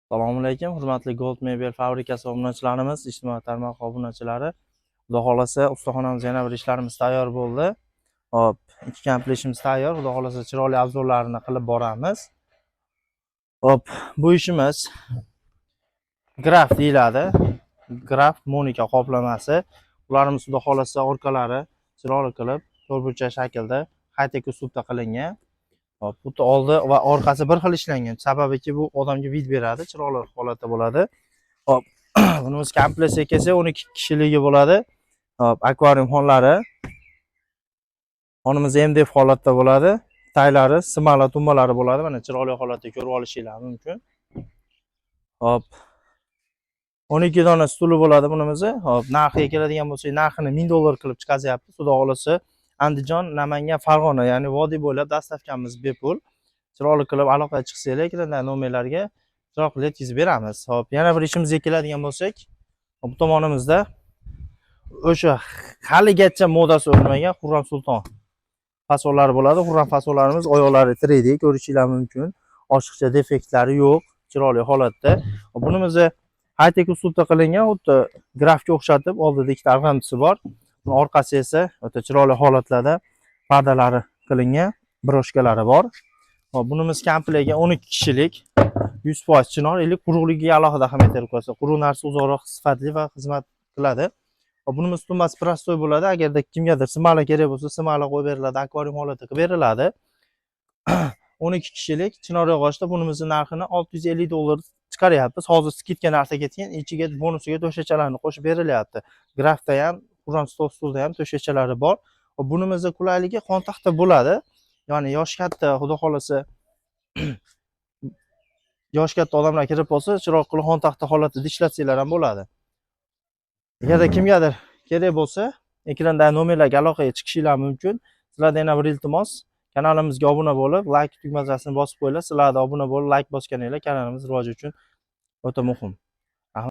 Assalomu alaykum, hurmatli Gold Mebel fabrikasi obunachilarimiz, ijtimoiy tarmoq obunachilari. Xudo xolasa, ustaxonamizda yana bir ishlarimiz tayyor bo'ldi. Hop, ikki komplet ishimiz tayyor. Xudo xolasa chiroyli obzorlarini qilib boramiz. Hop, bu ishimiz graf deyiladi. Graf Monika qoplamasi. Ularimiz xudo xolasa orqalari chiroyli qilib, to'rtburchak shaklda qayta uslubda qilingan. Hop, bu oldi va orqasi bir xil ishlangan. Sababiki bu odamga vid beradi, chiroyli holatda bo'ladi. Hop, bunimiz kompleks kelsa 12 kishiligi bo'ladi. Hop, akvarium xonlari. Xonimiz MDF holatda bo'ladi. Taylari, simala tumbalari bo'ladi. Mana chiroyli holatda ko'rib olishingiz mumkin. Hop. 12 dona stuli bo'ladi bunimiz. Hop, narxiga keladigan bo'lsak, narxini $1000 qilib chiqazyapmiz. Xudo xolasa, Andijon, Namangan, Farg'ona, ya'ni vodiy bo'ylab dastavkamiz bepul. Chiroyli qilib aloqaga chiqsanglar, ekrandagi nomerlarga chiroyli qilib yetkazib beramiz. Hop, yana bir ishimizga keladigan bo'lsak, bu tomonimizda o'sha haligacha modasi o'lmagan Xurram Sulton fasollari bo'ladi. Xurram fasollarimiz oyoqlari 3D ko'rishingiz mumkin. Oshiqcha defektlari yo'q, chiroyli holatda. Bunimiz high-tech uslubda qilingan, xuddi grafga o'xshatib, oldida ikkita arg'amchisi bor. Orqasi esa o'ta chiroyli holatlarda pardalari qilingan, broshkalari bor. Hop, bunimiz komplektga 12 kishilik 100% chinor, quruqligiga alohida ahamiyat berib qo'ysa, quruq narsa uzoqroq sifatli va xizmat qiladi. Bunimiz tumbasi prostoy bo'ladi. Agarda kimgadir simala kerak bo'lsa, simala qo'yib beriladi, akvarium holatda qilib beriladi. 12 kishilik chinor yog'ochda bunimizning narxini $650 chiqaryapmiz. Hozir skidka narsa ketgan, ichiga bonusiga to'shachalarni qo'shib berilyapti. Grafda ham, Xurram stolda ham to'shachalari bor. Bunimizning qulayligi xontaxta bo'ladi. Ya'ni yosh katta, xudo xolasa yosh katta odamlar kirib bo'lsa, chiroq qilib xontaxta holatida ishlatsanglar ham bo'ladi. Agarda kimgadir kerak bo'lsa, ekrandagi nomerlarga aloqaga chiqishingiz mumkin. Sizlardan yana bir iltimos, kanalimizga obuna bo'lib, like tugmasini bosib qo'yinglar. Sizlarda obuna bo'lib, like bosganinglar kanalimiz rivoji uchun o'ta muhim.